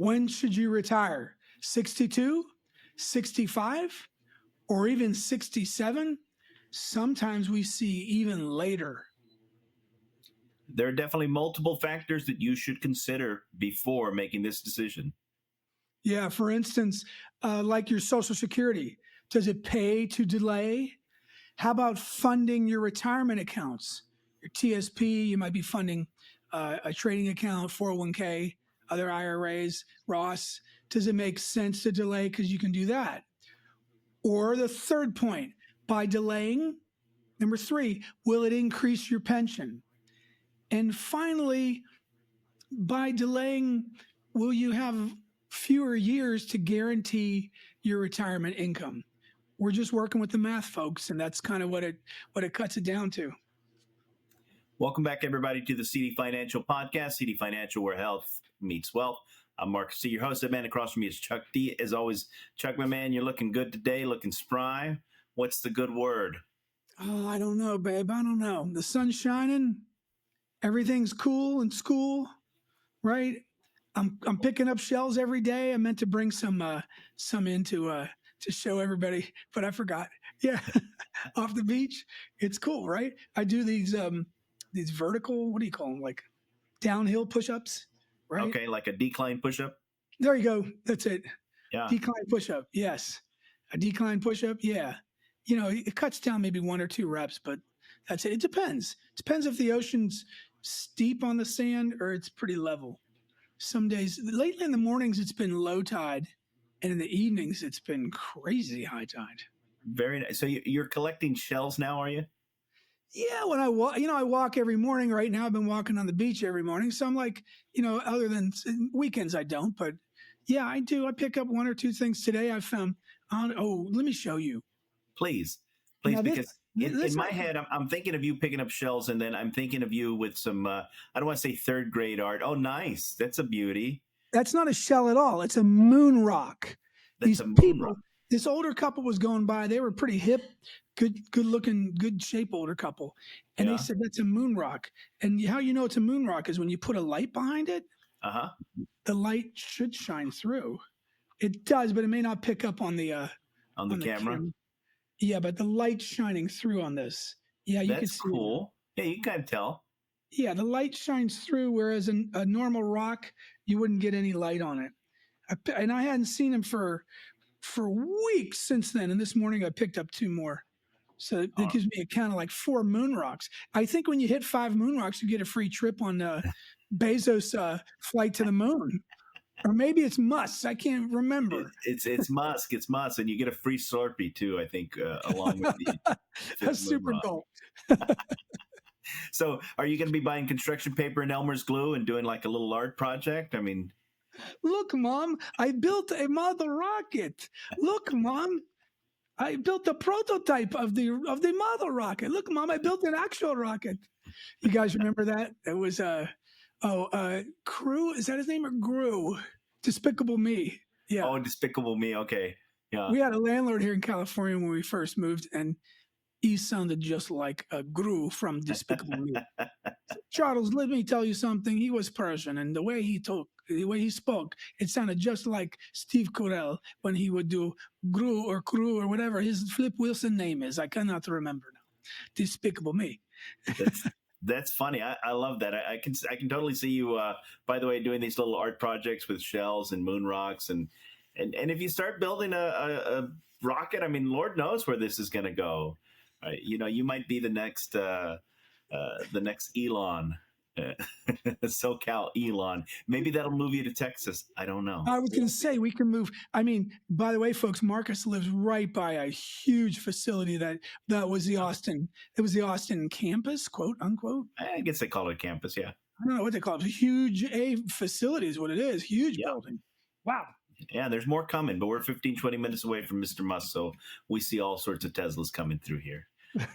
When should you retire? 62, 65, or even 67? Sometimes we see even later. There are definitely multiple factors that you should consider before making this decision. Yeah, for instance, like your Social Security, does it pay to delay? How about funding your retirement accounts? Your TSP, you might be funding a trading account, 401k, other IRAs, Ross. Does it make sense to delay because you can do that? Or the third point, by delaying, number 3, will it increase your pension? And finally, by delaying, will you have fewer years to guarantee your retirement income? We're just working with the math, folks, and that's kind of what it cuts it down to. Welcome back, everybody, to the CD Financial Podcast, CD Financial, where health meets wealth. I'm Mark C., your host. That man across from me is Chuck D. As always, Chuck, my man, you're looking good today, looking spry. What's the good word? Oh, I don't know, babe. I don't know. The sun's shining. Everything's cool in school, right? I'm picking up shells every day. I meant to bring some in to show everybody, but I forgot. Yeah, off the beach, it's cool, right? I do these vertical, what do you call them? Like downhill push-ups, right? Okay, like a decline push-up. There you go. That's it. Yeah. Decline push-up. Yes, a decline push-up. Yeah. You know, it cuts down maybe 1 or 2 reps, but that's it. It depends. Depends if the ocean's steep on the sand or it's pretty level. Some days, lately in the mornings, it's been low tide, and in the evenings, it's been crazy high tide. Very nice. So you're collecting shells now, are you? Yeah, when I walk, I walk every morning. Right now, I've been walking on the beach every morning. So I'm like, other than weekends, I don't. But yeah, I do. I pick up 1 or 2 things today. I found. Let me show you. Please, Now, because in my head, I'm thinking of you picking up shells, and then I'm thinking of you with some, I don't want to say third grade art. Oh, nice. That's a beauty. That's not a shell at all. It's a moon rock. That's a moon rock. This older couple was going by. They were pretty hip, good looking, good shape older couple. And They said, that's a moon rock. And how you know it's a moon rock is when you put a light behind it, the light should shine through. It does, but it may not pick up on the camera. Yeah, but the light shining through on this. Yeah, you can see. That's cool. Yeah, you can kind of tell. Yeah, the light shines through, whereas a normal rock, you wouldn't get any light on it. And I hadn't seen him for weeks since then. And this morning I picked up 2 more. So that gives me a count of like 4 moon rocks. I think when you hit 5 moon rocks, you get a free trip on Bezos' flight to the moon. Or maybe it's Musk. I can't remember. It's Musk. It's Musk. And you get a free Slurpee too, I think, along with the a super goal. So are you going to be buying construction paper and Elmer's glue and doing like a little art project? I mean, look, Mom, I built a model rocket. Look, Mom, I built the prototype of the model rocket. Look, Mom, I built an actual rocket. You guys remember that? It was Crew. Is that his name or Gru? Despicable Me. Yeah. Oh, Despicable Me. Okay. Yeah. We had a landlord here in California when we first moved, and he sounded just like Gru from Despicable Me. Charles, let me tell you something. He was Persian, and the way he spoke, it sounded just like Steve Carell when he would do Gru or Crew or whatever his Flip Wilson name is. I cannot remember now. Despicable Me. That's funny. I love that. I can totally see you. By the way, doing these little art projects with shells and moon rocks, and if you start building a rocket, I mean, Lord knows where this is going to go. You might be the next Elon, SoCal Elon. Maybe that'll move you to Texas. I don't know. I was going to say we can move. I mean, by the way, folks, Marcus lives right by a huge facility that was the Austin. It was the Austin campus, quote unquote. I guess they call it a campus. Yeah. I don't know what they call it. Huge facility is what it is. Huge building. Wow. Yeah, there's more coming, but we're 15, 20 minutes away from Mr. Musk, so we see all sorts of Teslas coming through here.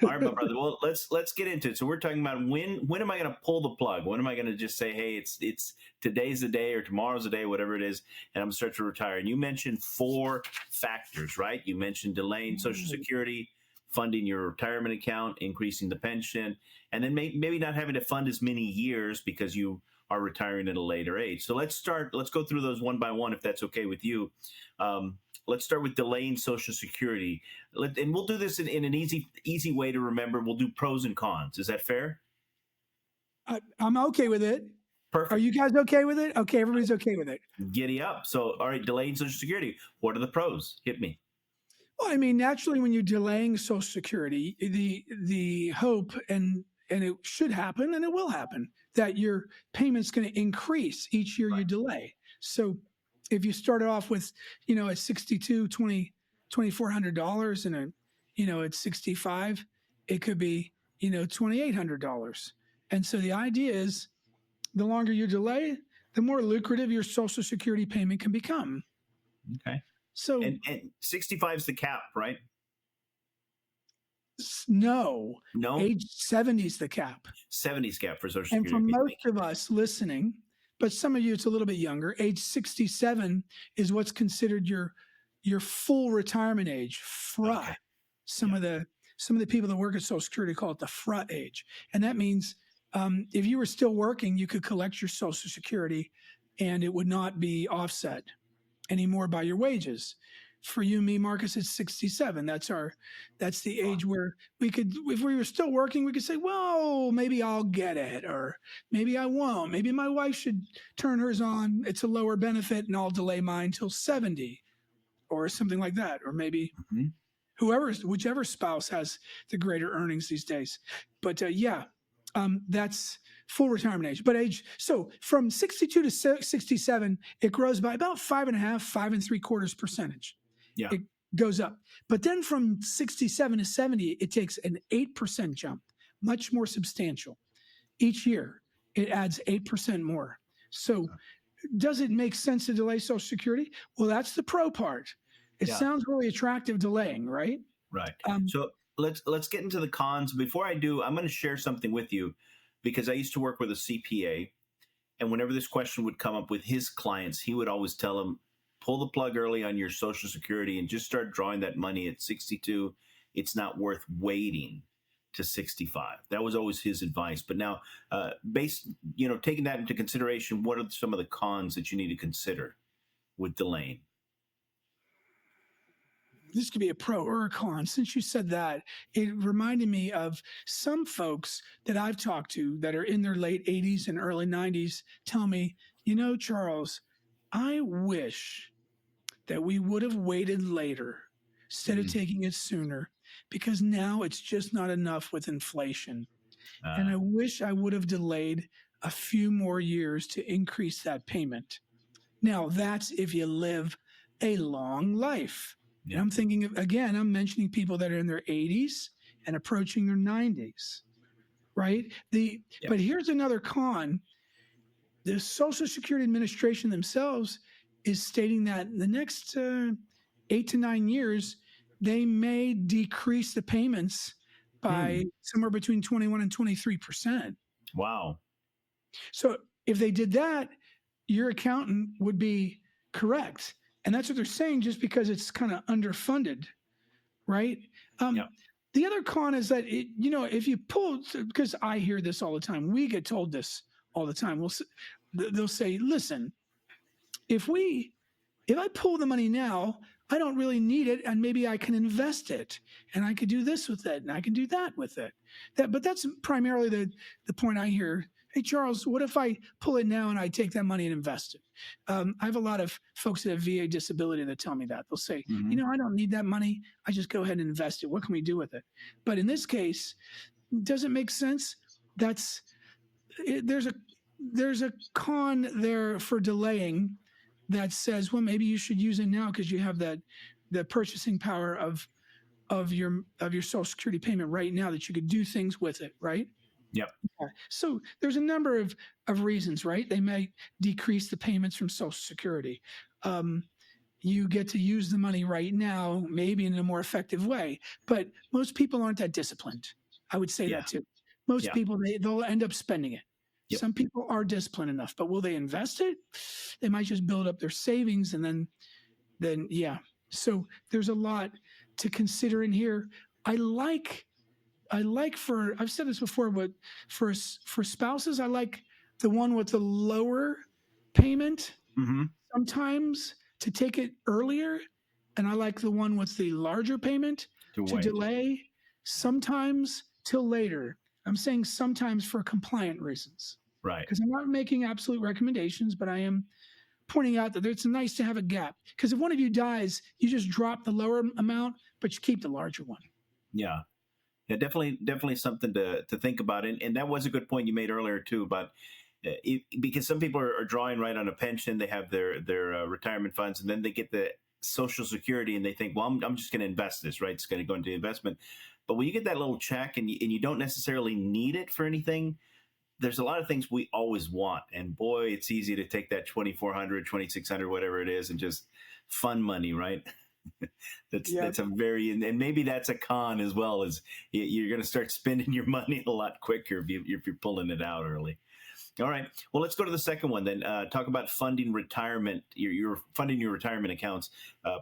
All right, my brother. Well, let's get into it. So we're talking about when am I going to pull the plug? When am I going to just say, hey, it's today's the day or tomorrow's the day, whatever it is, and I'm going to start to retire? And you mentioned 4 factors, right? You mentioned delaying Social Security, funding your retirement account, increasing the pension, and then maybe not having to fund as many years because you are retiring at a later age. So let's go through those one by one, if that's okay with you. Let's start with delaying Social Security. And we'll do this in an easy way to remember. We'll do pros and cons. Is that fair? I'm okay with it. Perfect. Are you guys okay with it? Okay, everybody's okay with it. Giddy up. So, all right, delaying Social Security. What are the pros? Hit me. Well, I mean, naturally, when you're delaying Social Security, the hope and it should happen, and it will happen, that your payment's going to increase each year you delay. So, if you started off with, at $2,400, and at 65, it could be, $2,800. And so the idea is, the longer you delay, the more lucrative your Social Security payment can become. Okay. So, and 65 is the cap, right? No. No? Age 70 is the cap. 70's cap for Social And Security. for most of us listening, but some of you it's a little bit younger, age 67 is what's considered your full retirement age, FRA. Okay. Some of the people that work at Social Security call it the FRA age. And that means if you were still working, you could collect your Social Security and it would not be offset anymore by your wages. For you and me, Marcus, it's 67. That's the age where we could, if we were still working, we could say, well, maybe I'll get it, or maybe I won't. Maybe my wife should turn hers on. It's a lower benefit and I'll delay mine till 70 or something like that. Or maybe whichever spouse has the greater earnings these days. But that's full retirement age. But so from 62 to 67, it grows by about 5.3% Yeah. It goes up. But then from 67 to 70, it takes an 8% jump, much more substantial. Each year, it adds 8% more. So does it make sense to delay Social Security? Well, that's the pro part. It sounds really attractive delaying, right? Right. So let's get into the cons. Before I do, I'm going to share something with you, because I used to work with a CPA, and whenever this question would come up with his clients, he would always tell them, pull the plug early on your Social Security and just start drawing that money at 62. It's not worth waiting to 65. That was always his advice. But now, taking that into consideration, what are some of the cons that you need to consider with delaying? This could be a pro or a con. Since you said that, it reminded me of some folks that I've talked to that are in their late 80s and early 90s tell me, Charles, I wish that we would have waited later instead of taking it sooner, because now it's just not enough with inflation. And I wish I would have delayed a few more years to increase that payment. Now, that's if you live a long life. And I'm thinking again, I'm mentioning people that are in their 80s and approaching their 90s, right? But here's another con. The Social Security Administration themselves is stating that in the next 8 to 9 years, they may decrease the payments by somewhere between 21 and 23%. Wow. So if they did that, your accountant would be correct. And that's what they're saying, just because it's kind of underfunded, right? The other con is that, if you pull, because I hear this all the time, we get told this all the time. They'll say, listen, if I pull the money now, I don't really need it, and maybe I can invest it, and I could do this with it, and I can do that with it. But that's primarily the point I hear. Hey, Charles, what if I pull it now and I take that money and invest it? I have a lot of folks that have VA disability that tell me that. They'll say, I don't need that money. I just go ahead and invest it. What can we do with it? But in this case, does it make sense? There's a con there for delaying that says, well, maybe you should use it now because you have the purchasing power of your Social Security payment right now, that you could do things with it, right? Yep. So there's a number of reasons, right? They may decrease the payments from Social Security. You get to use the money right now, maybe in a more effective way, but most people aren't that disciplined. I would say that too. Most people, they'll end up spending it. Yep. Some people are disciplined enough, but will they invest it? They might just build up their savings and then. So there's a lot to consider in here. I've said this before, but for spouses, I like the one with the lower payment Mm-hmm. sometimes to take it earlier, and I like the one with the larger payment To to wait. delay sometimes till later. I'm saying sometimes for compliant reasons Right. because I'm not making absolute recommendations, but I am pointing out that it's nice to have a gap because if one of you dies, you just drop the lower amount, but you keep the larger one. Yeah. Yeah, definitely something to think about, and that was a good point you made earlier too about because some people are drawing right on a pension, they have their retirement funds, and then they get the Social Security, and they think, well, I'm just going to invest this, right? It's going to go into investment. But when you get that little check and you don't necessarily need it for anything, there's a lot of things we always want, and boy, it's easy to take that 2,400, 2,600, whatever it is, and just fun money, right? Yeah. That's a very, and maybe that's a con as well, as you're going to start spending your money a lot quicker if you're pulling it out early. All right, well, let's go to the second one then. Talk about funding retirement. You're funding your retirement accounts.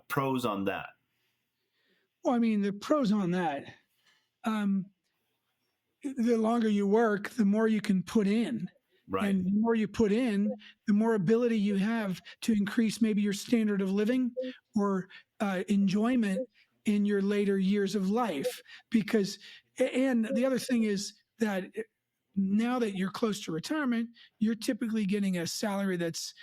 Pros on that. Well, I mean, the pros on that, um, the longer you work, the more you can put in. Right. And the more you put in, the more ability you have to increase maybe your standard of living or enjoyment in your later years of life. Because, and the other thing is that now that you're close to retirement, you're typically getting a salary that's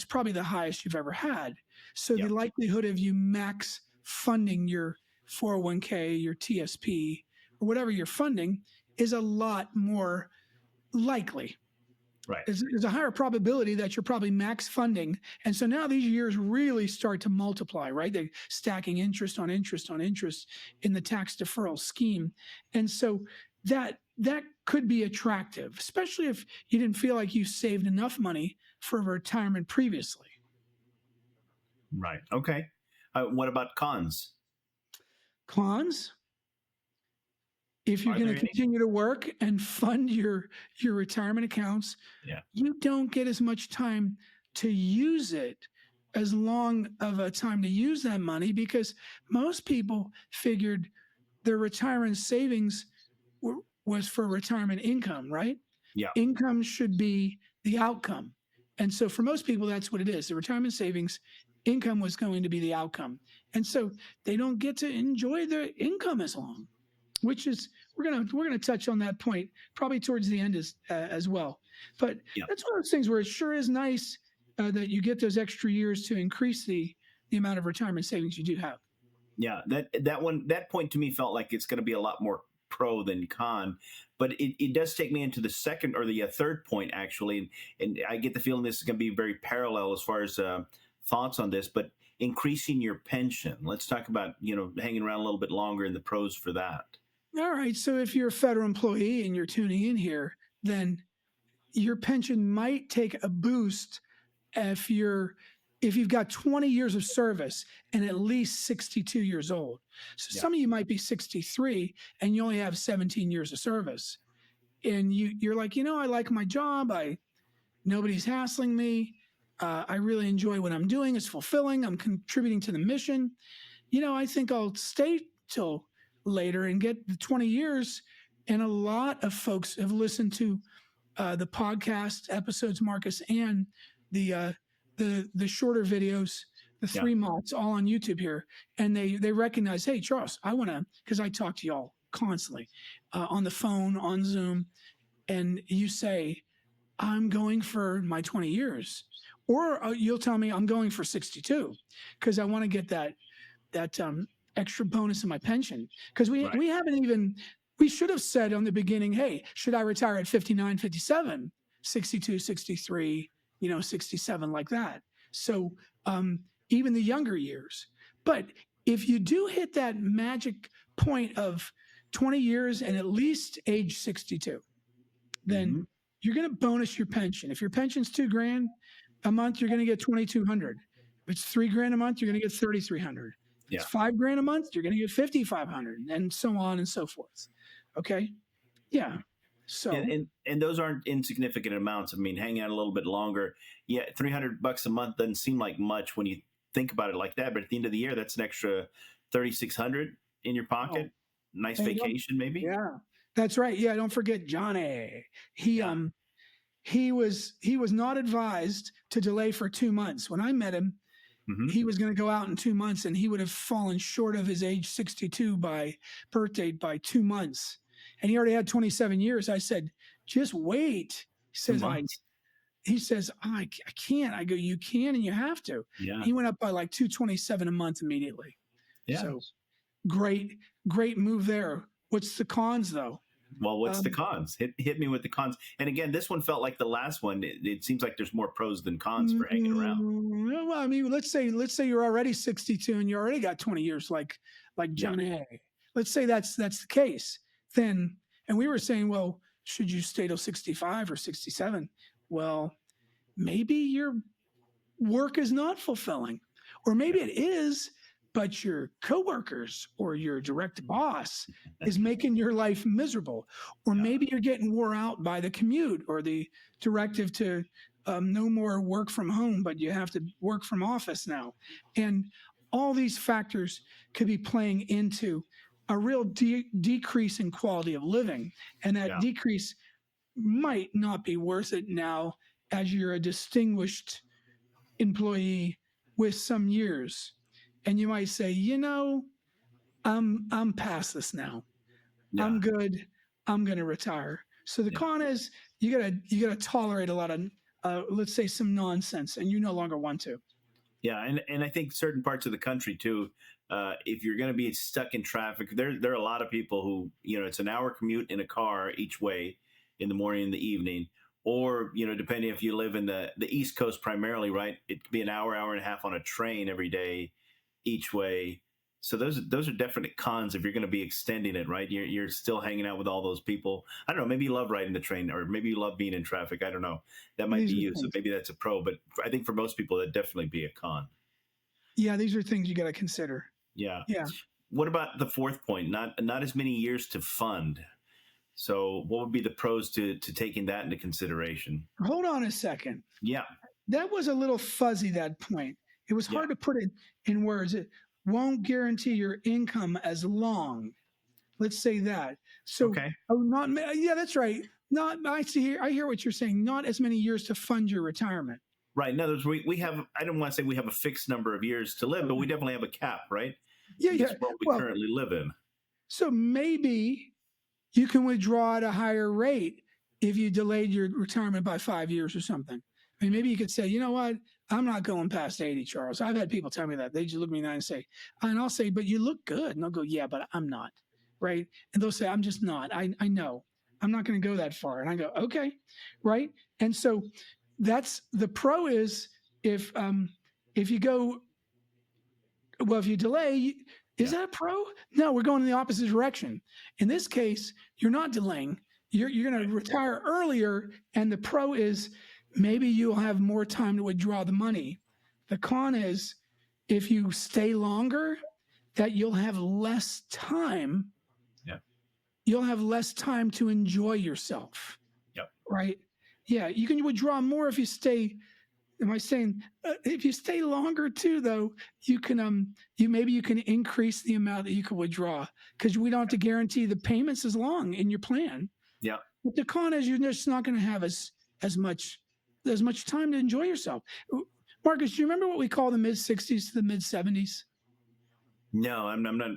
probably the highest you've ever had. So the Yep. likelihood of you max funding your 401k, your TSP, or whatever you're funding is a lot more likely. Right. There's a higher probability that you're probably max funding. And so now these years really start to multiply, right? They're stacking interest on interest on interest in the tax deferral scheme. And so that could be attractive, especially if you didn't feel like you saved enough money for retirement previously. Right. Okay. What about cons? Cons, if you're Are going there to any? continue to work and fund your retirement accounts, Yeah. you don't get as much time to use it, as long of a time to use that money, because most people figured their retirement savings was for retirement income, right? Yeah. Income should be the outcome. And so for most people, that's what it is. The retirement savings income was going to be the outcome. And so they don't get to enjoy their income as long, which is we're gonna touch on that point probably towards the end as well. But Yeah. that's one of those things where it sure is nice that you get those extra years to increase the amount of retirement savings you do have. Yeah. That point to me felt like it's going to be a lot more pro than con, but it does take me into the second or the third point actually, and I get the feeling this is going to be very parallel as far as thoughts on this. But increasing your pension. Let's talk about hanging around a little bit longer and the pros for that. All right, so if you're a federal employee and you're tuning in here, then your pension might take a boost if you've got 20 years of service and at least 62 years old. So Yeah. some of you might be 63 and you only have 17 years of service. And you're like, I like my job. Nobody's hassling me. I really enjoy what I'm doing. It's fulfilling. I'm contributing to the mission. I think I'll stay till later and get the 20 years. And a lot of folks have listened to the podcast episodes, Marcus, and the shorter videos, the Yeah. 3 months, all on YouTube here, and they recognize, hey, Charles, I want to, because I talk to y'all constantly on the phone, on Zoom, and you say, I'm going for my 20 years, or you'll tell me I'm going for 62 because I want to get that extra bonus in my pension, because Right. we should have said on the beginning, hey, should I retire at 59, 57, 62, 63, 67, like that. So even the younger years. But if you do hit that magic point of 20 years and at least age 62, then Mhm. you're going to bonus your pension. If your pension's $2,000 a month, you're going to get 2,200. If it's $3,000 a month, you're going to get 3,300. Yeah. It's $5,000 a month, you're going to get 5,500, and so on and so forth. Okay, yeah. So And those aren't insignificant amounts. I mean, hanging out a little bit longer. Yeah, $300 a month doesn't seem like much when you think about it like that. But at the end of the year, that's an extra 3,600 in your pocket. Nice Hey, vacation, maybe. yeah, that's right. Yeah, don't forget Johnny. He Yeah. he was not advised to delay for 2 months. When I met him, Hmm. he was going to go out in 2 months, and he would have fallen short of his age 62 by birth date by 2 months. And he already had 27 years. I said, just wait. He Two says, months. I can't. I go, you can and you have to. Yeah. He went up by like 227 a month immediately. Yeah. So great move there. What's the cons though? Well, what's the Um, cons? Hit me with the cons. And again, this one felt like the last one. It seems like there's more pros than cons for hanging around. well, I mean, let's say you're already 62 and you already got 20 years like Yeah. John A. Let's say that's the case. Then, and we were saying, well, should you stay till 65 or 67? Well, maybe your work is not fulfilling, or maybe it is, but your coworkers or your direct boss is making your life miserable, or Yeah. maybe you're getting wore out by the commute or the directive to no more work from home, but you have to work from office now, and all these factors could be playing into a real decrease in quality of living, and that Yeah. decrease might not be worth it now as you're a distinguished employee with some years, and you might say, I'm past this now. Yeah. I'm good. I'm going to retire. So the Yeah. con is you gotta tolerate a lot of let's say some nonsense, and you no longer want to. Yeah, and I think certain parts of the country too. If you're going to be stuck in traffic, there are a lot of people who it's an hour commute in a car each way in the morning and the evening, or depending if you live in the East Coast primarily, right? It could be an hour and a half on a train every day each way. So those are definite cons if you're going to be extending it, right? You're still hanging out with all those people. I don't know. Maybe you love riding the train, or maybe you love being in traffic. I don't know. That might These be are you. So things. maybe that's a pro. But I think for most people, that'd definitely be a con. Yeah, these are things you got to consider. Yeah. Yeah. What about the fourth point? Not as many years to fund. So what would be the pros to taking that into consideration? Hold on a second. Yeah. That was a little fuzzy, that point. It was Yeah. hard to put it in words. It won't guarantee your income as long. Let's say that. So, Okay. yeah, that's right. Not, I hear what you're saying. Not as many years to fund your retirement. Right. In other words, we have, I don't want to say we have a fixed number of years to live, but we definitely have a cap, right? Yeah, This yeah. is what we Well, currently live in. so maybe you can withdraw at a higher rate if you delayed your retirement by 5 years or something. I mean, maybe you could say, you know what? I'm not going past 80, Charles. I've had people tell me that. They just look at me and say, and I'll say, but you look good. And they'll go, yeah, but I'm not. Right. And they'll say, I'm just not. I know. I'm not going to go that far. And I go, okay. Right. And so that's the pro is if you go, well, if you delay, is Yeah. that a pro? No, we're going in the opposite direction. In this case, you're not delaying. You're going to retire earlier, and the pro is maybe you'll have more time to withdraw the money. The con is if you stay longer, that you'll have less time. Yeah. You'll have less time to enjoy yourself. Yep. Right? Yeah, you can withdraw more if you stay. Am I saying if you stay longer too, though, you can you can increase the amount that you can withdraw because we don't have to guarantee the payments as long in your plan. Yeah. But the con is you're just not going to have as much time to enjoy yourself. Marcus, do you remember what we call the mid 60s to the mid 70s? No, I'm not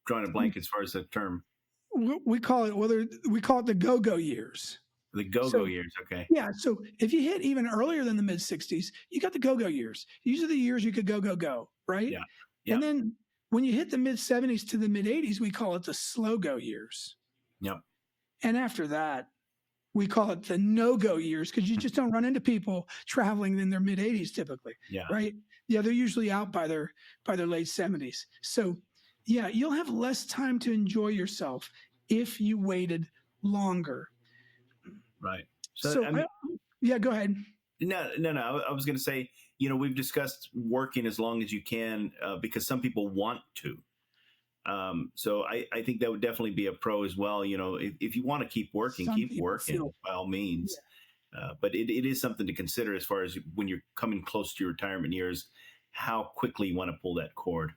drawing a blank as far as the term. We call it the go-go years. The go-go So- years. Okay. Yeah, so if you hit even earlier than the mid 60s, you got the go-go years. These are the years you could go, right? Yeah. Yeah. And then when you hit the mid 70s to the mid 80s, we call it the slow go years. Yep. And after that, we call it the no-go years because you just don't run into people traveling in their mid 80s typically, Yeah. right? Yeah, they're usually out by their late 70s. So, yeah, you'll have less time to enjoy yourself if you waited longer. Right. So, I mean, yeah, go ahead. no. I was going to say, we've discussed working as long as you can because some people want to. So I think that would definitely be a pro as well. If you want to keep working, Some keep people working feel- by all means. But it is something to consider as far as when you're coming close to your retirement years, how quickly you want to pull that cord.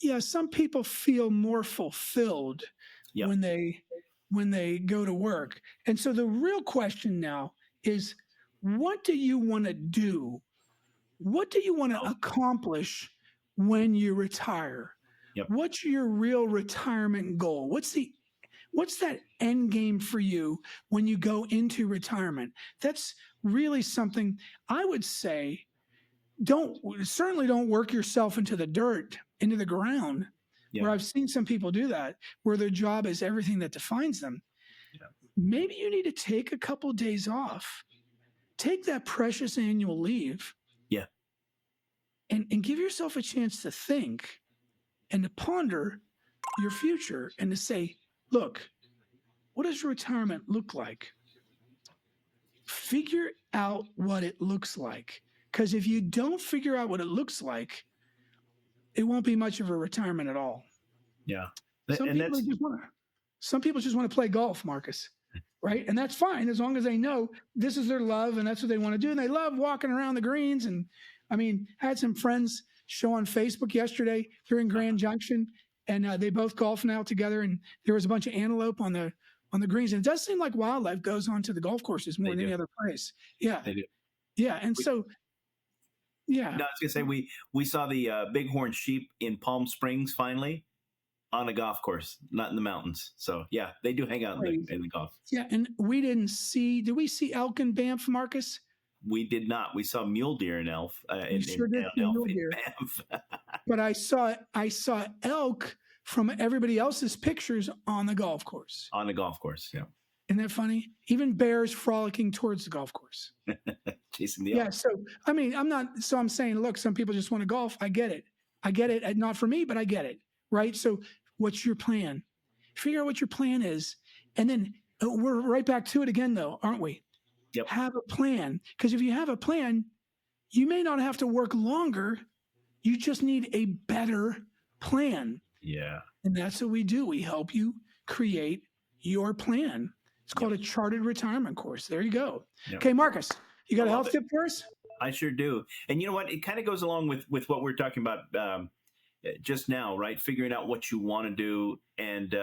Yeah, some people feel more fulfilled Yeah. when they when they go to work. And so the real question now is, what do you want to do? What do you want to accomplish when you retire? Yep. What's your real retirement goal? What's that end game for you when you go into retirement? That's really something I would say. Certainly don't work yourself into the dirt, into the ground, Yeah. where I've seen some people do that, where their job is everything that defines them. Yeah. Maybe you need to take a couple days off, take that precious annual leave, Yeah. and give yourself a chance to think and to ponder your future and to say, look, what does retirement look like? Figure out what it looks like. Because if you don't figure out what it looks like, it won't be much of a retirement at all. Yeah. Some people just want to play golf, Marcus, right? And that's fine as long as they know this is their love and that's what they want to do. And they love walking around the greens. And I mean, I had some friends show on Facebook yesterday here in Grand Junction, and they both golf now together. And there was a bunch of antelope on the greens. And it does seem like wildlife goes onto the golf courses more than any other place. Yeah. They do. Yeah. And so, yeah. No, I was gonna say we saw the bighorn sheep in Palm Springs finally on a golf course, not in the mountains. So yeah, they do hang out in the golf. Yeah, and did we see elk in Banff, Marcus? We did not. We saw mule deer in Banff. But I saw elk from everybody else's pictures on the golf course. On the golf course, yeah. Isn't that funny? Even bears frolicking towards the golf course. Chasing the elk. Yeah, so I mean, I'm saying, look, some people just want to golf. I get it. Not for me, but I get it. Right? So what's your plan? Figure out what your plan is. And then we're right back to it again, though, aren't we? Yep. Have a plan. Because if you have a plan, you may not have to work longer. You just need a better plan. Yeah. And that's what we do. We help you create your plan. It's called a chartered retirement course. There you go. Yep. Okay, Marcus, you got a health tip for us? I sure do. And you know what? It kind of goes along with what we're talking about just now, right? Figuring out what you want to do. And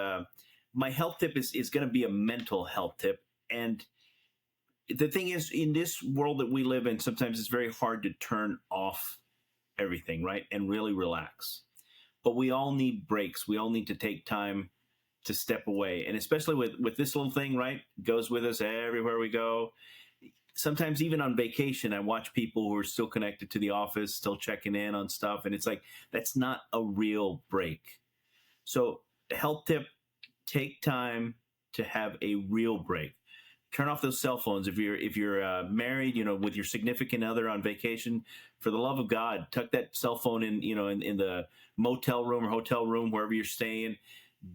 my health tip is going to be a mental health tip. And the thing is, in this world that we live in, sometimes it's very hard to turn off everything, right? And really relax. But we all need breaks. We all need to take time to step away. And especially with this little thing, right? It goes with us everywhere we go. Sometimes even on vacation, I watch people who are still connected to the office, still checking in on stuff. And it's like, that's not a real break. So health tip, take time to have a real break. Turn off those cell phones. If you're married, with your significant other on vacation, for the love of God, tuck that cell phone in the motel room or hotel room, wherever you're staying.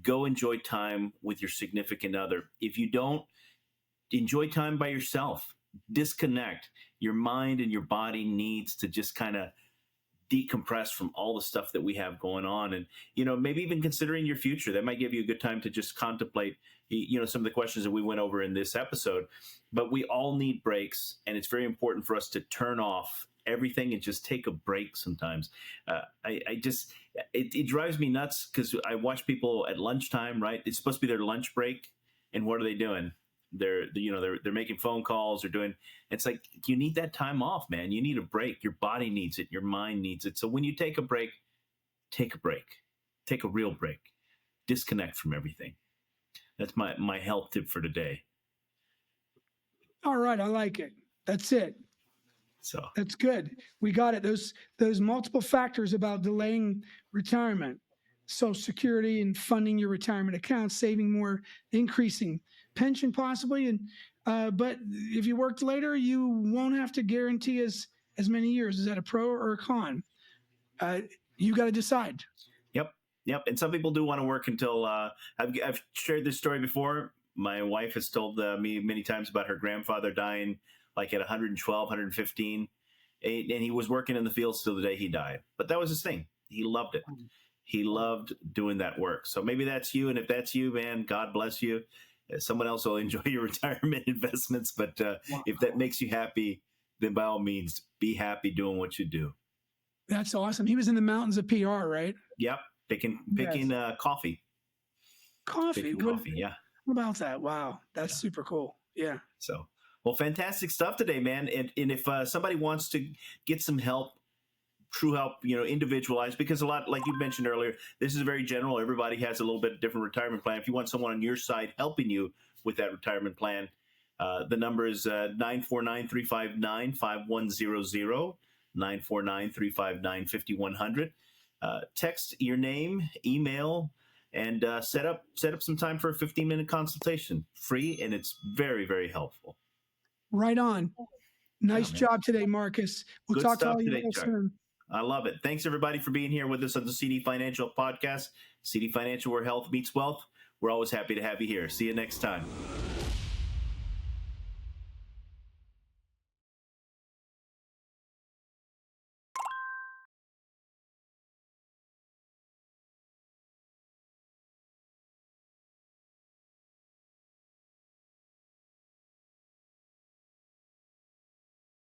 Go enjoy time with your significant other. If you don't, enjoy time by yourself. Disconnect. Your mind and your body needs to just kind of decompress from all the stuff that we have going on. And, maybe even considering your future, that might give you a good time to just contemplate, some of the questions that we went over in this episode. But we all need breaks, and it's very important for us to turn off everything and just take a break sometimes. It drives me nuts because I watch people at lunchtime, right? It's supposed to be their lunch break. And what are they doing? They're making phone calls. They're doing, it's like, you need that time off, man. You need a break. Your body needs it. Your mind needs it. So when you take a break, take a real break, disconnect from everything. That's my health tip for today. All right. I like it. That's it. So that's good. We got it. Those multiple factors about delaying retirement, Social Security and funding your retirement account, saving more, increasing pension possibly. And but if you worked later, you won't have to guarantee as many years. Is that a pro or a con? You got to decide. Yep. And some people do want to work until I've shared this story before. My wife has told me many times about her grandfather dying like at 112, 115. And he was working in the fields till the day he died. But that was his thing. He loved it. He loved doing that work. So maybe that's you. And if that's you, man, God bless you. Someone else will enjoy your retirement investments. But if that makes you happy, then by all means, be happy doing what you do. That's awesome. He was in the mountains of PR, right? Yep. Picking coffee. Coffee. Picking coffee, yeah. How about that? Wow, that's super cool. Yeah. So, well, fantastic stuff today, man. And if somebody wants to get some help, true help, individualized, because a lot, like you mentioned earlier, this is very general. Everybody has a little bit different retirement plan. If you want someone on your side helping you with that retirement plan, the number is 949-359-5100, 949-359-5100. Text your name, email, and set up some time for a 15-minute consultation, free, and it's very, very helpful. Right on. Nice job today, Marcus. We'll Good talk to stuff all you today, real Chuck. soon. I love it. Thanks, everybody, for being here with us on the CD Financial Podcast. CD Financial, where health meets wealth. We're always happy to have you here. See you next time.